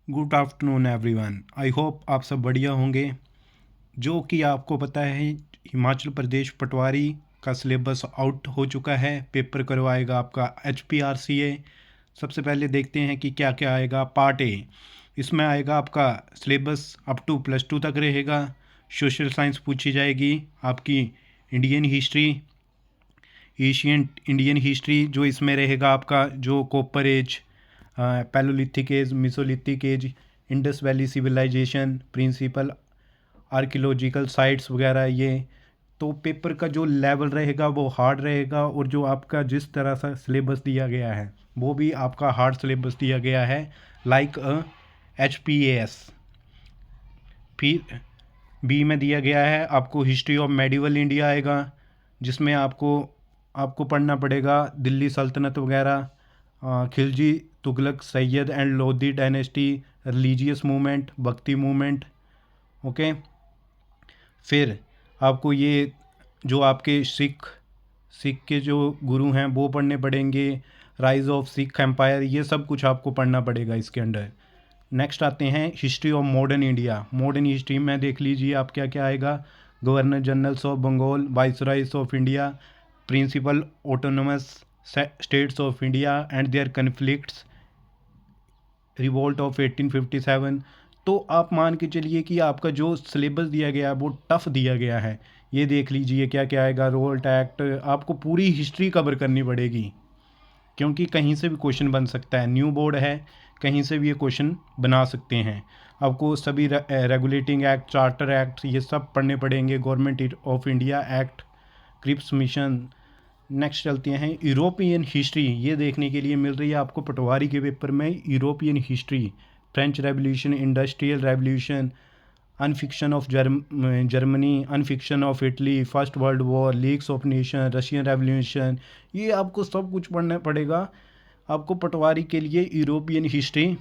Good afternoon everyone. I hope आप सब बढ़िया होंगे। जो कि आपको पता है, हिमाचल प्रदेश पटवारी का सिलेबस आउट हो चुका है। पेपर करवाएगा आपका HPRCA। सबसे पहले देखते हैं कि क्या क्या आएगा। पार्ट ए, इसमें आएगा आपका सिलेबस अप टू +2 तक रहेगा। सोशल साइंस पूछी जाएगी, आपकी Indian history, Asian Indian history जो इसमें रहेगा आपका, जो copper age, Paleolithic age, Mesolithic age, Indus valley civilization, principal archaeological sites वगैरह। ये तो पेपर का जो लेवल रहेगा वो हार्ड रहेगा, और जो आपका जिस तरह से सिलेबस दिया गया है वो भी आपका हार्ड सिलेबस दिया गया है, लाइक HPAS। फिर बी में दिया गया है आपको हिस्ट्री ऑफ मेडिवल इंडिया आएगा, जिसमें आपको आपको पढ़ना पड़ेगा दिल्ली सल्तनत वगैरह, Khilji, Tughlaq, Syed and Lodhi dynasty, religious movement, भक्ति मूवमेंट। ओके। फिर आपको ये जो आपके सिख सिख के जो गुरु हैं वो पढ़ने पड़ेंगे, राइज ऑफ सिख एम्पायर, ये सब कुछ आपको पढ़ना पड़ेगा इसके अंडर। नेक्स्ट आते हैं history of modern India. Modern history में देख लीजिए आप क्या क्या आएगा। Governor generals of Bengal, viceroys of India, principal autonomous states of India and their conflicts, revolt of 1857। तो आप मान के चलिए कि आपका जो सिलेबस दिया गया है वो टफ दिया गया है। ये देख लीजिए क्या क्या आएगा। रिवोल्ट एक्ट, आपको पूरी हिस्ट्री कवर करनी पड़ेगी, क्योंकि कहीं से भी क्वेश्चन बन सकता है। न्यू बोर्ड है, कहीं से भी ये क्वेश्चन बना सकते हैं। आपको सभी रेगुलेटिंग एक्ट, चार्टर एक्ट, ये सब पढ़ने पड़ेंगे। Government of India act, Cripps mission. Next चलते हैं यूरोपियन हिस्ट्री। ये देखने के लिए मिल रही है आपको पटवारी के पेपर में European history. French revolution, industrial revolution, unification of Germany, unification of Italy, first world war, leagues of nation, Russian revolution. ये आपको सब कुछ पढ़ना पड़ेगा आपको पटवारी के लिए यूरोपियन हिस्ट्री।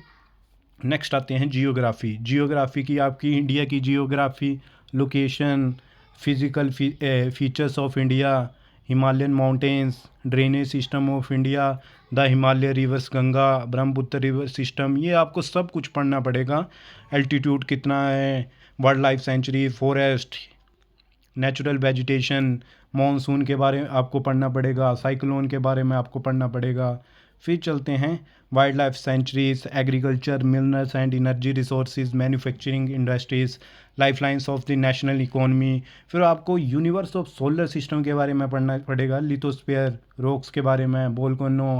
नेक्स्ट आते हैं जियोग्राफी। जियोग्राफी की आपकी इंडिया की geography, location, physical features of India, Himalayan mountains, drainage system of India, the Himalaya reverse, Ganga Brahmaputra river system, ये आपको सब कुछ पढ़ना पड़ेगा। एल्टीट्यूड कितना है, wild life sanctuary, forest, natural vegetation, monsoon के बारे में आपको पढ़ना पड़ेगा, साइक्लोन के बारे में आपको पढ़ना पड़ेगा। फिर चलते हैं wild life sanctuaries, agriculture, minerals and energy resources, manufacturing industries, lifelines of the national economy. फिर आपको यूनिवर्स ऑफ सोलर सिस्टम के बारे में पढ़ना पड़ेगा, लिथोस्फीयर, रॉक्स के बारे में, volcano,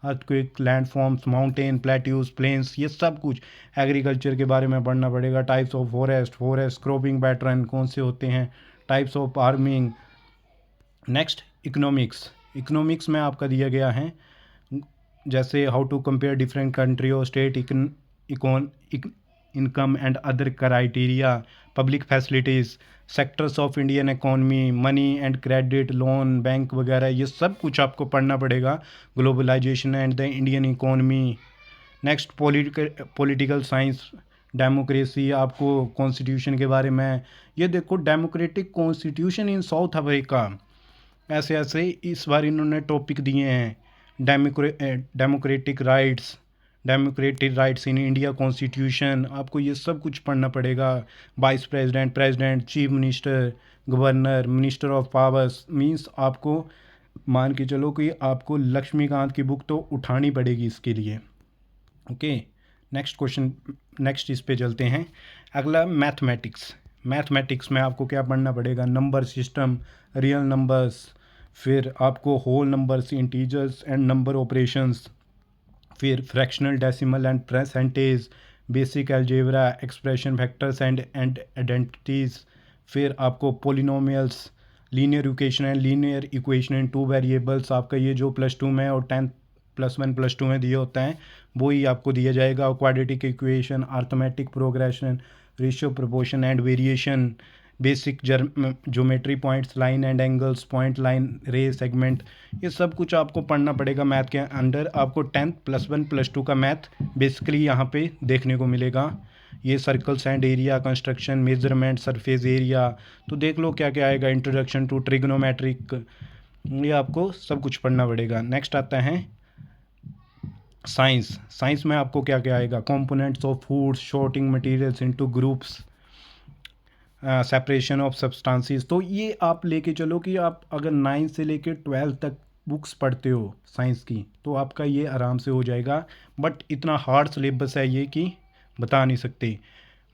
earthquake, landforms, mountain, plateaus, plains, ये सब कुछ। एग्रीकल्चर के बारे में पढ़ना पड़ेगा, types of forest cropping pattern कौन से होते हैं, types of farming. Next economics. Economics में आपका दिया गया है जैसे how to compare different country और state income and other criteria, public facilities, sectors of Indian economy, money and credit, loan, bank वगैरह, ये सब कुछ आपको पढ़ना पड़ेगा। Globalisation and the Indian economy. Next political science, democracy, आपको कॉन्स्टिट्यूशन के बारे में। ये देखो, democratic constitution in south Africa, ऐसे ऐसे इस बार इन्होंने टॉपिक दिए हैं। Democratic rights in India constitution, आपको ये सब कुछ पढ़ना पड़ेगा। Vice president, president, chief minister, governor, minister of powers. Means आपको मान के चलो कि आपको लक्ष्मीकांत की बुक तो उठानी पड़ेगी इसके लिए। ओके। नेक्स्ट क्वेश्चन, नेक्स्ट इस पे चलते हैं। अगला मैथमेटिक्स। मैथमेटिक्स में आपको क्या पढ़ना पड़ेगा, नंबर सिस्टम, रियल नंबर्स, फिर आपको whole numbers, integers and number operations, फिर fractional, decimal and percentage, basic algebra, expression, factors and identities, फिर आपको polynomials, linear equation and linear equation in two variables. आपका ये जो +2 में और 10 +1 +2 में दिए होता है वो ही आपको दिया जाएगा। Quadratic equation, arithmetic progression, ratio, proportion and variation, basic geometry, points, line and angles, point, line, रे, सेगमेंट, ये सब कुछ आपको पढ़ना पड़ेगा मैथ के अंडर। आपको 10 +1 +2 का मैथ बेसिकली यहाँ पे देखने को मिलेगा। ये circles and area, construction, measurement, surface area, तो देख लो क्या क्या आएगा। इंट्रोडक्शन टू ट्रिग्नोमेट्रिक, ये आपको सब कुछ पढ़ना पड़ेगा। नेक्स्ट आता है साइंस में आपको क्या क्या आएगा, components of foods, sorting materials into groups, separation of substances. तो ये आप लेके चलो कि आप अगर 9 से लेके 12 तक बुक्स पढ़ते हो साइंस की तो आपका ये आराम से हो जाएगा। बट इतना हार्ड सिलेबस है ये कि बता नहीं सकते।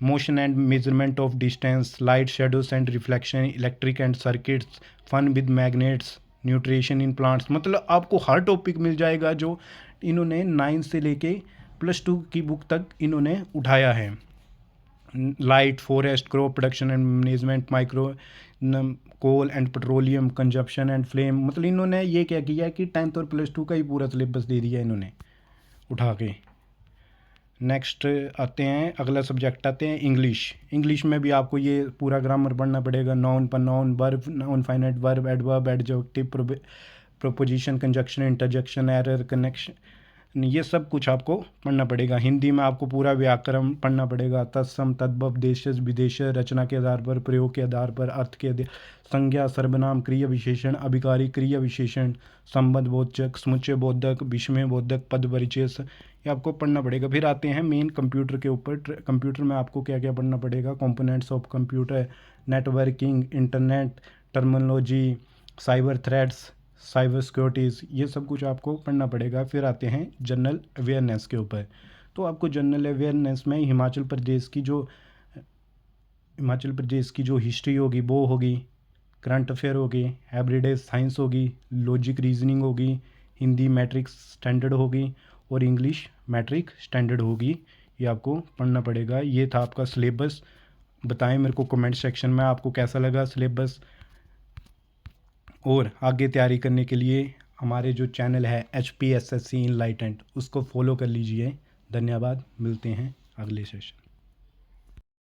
Motion and measurement of distance, light shadows and reflection, electric and circuits, fun with magnets, nutrition in plants. मतलब आपको हर टॉपिक मिल जाएगा जो इन्होंने 9 से लेके +2 की बुक तक इन्होंने उठाया है। Light, forest, crop production and management, micro coal and petroleum consumption and flame. मतलब इन्होंने ये क्या किया कि 10th और +2 का ही पूरा सिलेबस दे दिया इन्होंने उठा के। नेक्स्ट आते हैं, अगला सब्जेक्ट आते हैं इंग्लिश में भी आपको ये पूरा ग्रामर पढ़ना पड़ेगा। Noun, pronoun, verb, noun finite verb, adverb, adjective, proposition, conjunction, interjection, error, connection, ये सब कुछ आपको पढ़ना पड़ेगा। हिंदी में आपको पूरा व्याकरण पढ़ना पड़ेगा। तत्सम, तद्भव, देशज, विदेश, रचना के आधार पर, प्रयोग के आधार पर, अर्थ के संज्ञा, सर्वनाम, क्रिया विशेषण, अभिकारी क्रिया विशेषण, संबंध बोधक, समुच्चय बोधक, विषमय बोधक, पद परिचय, ये आपको पढ़ना पड़ेगा। फिर आते हैं मेन कंप्यूटर के ऊपर। कंप्यूटर में आपको क्या क्या पढ़ना पड़ेगा, components of computer, networking, internet, terminology, cyber threats, cyber securities, ये सब कुछ आपको पढ़ना पड़ेगा। फिर आते हैं जनरल अवेयरनेस के ऊपर। तो आपको जनरल अवेयरनेस में हिमाचल प्रदेश की जो हिस्ट्री होगी वो होगी, करंट अफेयर होगी, एवरीडे साइंस होगी, लॉजिक रीजनिंग होगी, हिंदी मैट्रिक स्टैंडर्ड होगी और इंग्लिश मैट्रिक स्टैंडर्ड होगी। ये आपको पढ़ना पड़ेगा। ये था आपका सिलेबस। बताएं मेरे को कमेंट सेक्शन में आपको कैसा लगा सिलेबस। और आगे तैयारी करने के लिए हमारे जो चैनल है HPSSC इनलाइटेंट उसको फॉलो कर लीजिए। धन्यवाद, मिलते हैं अगले सेशन।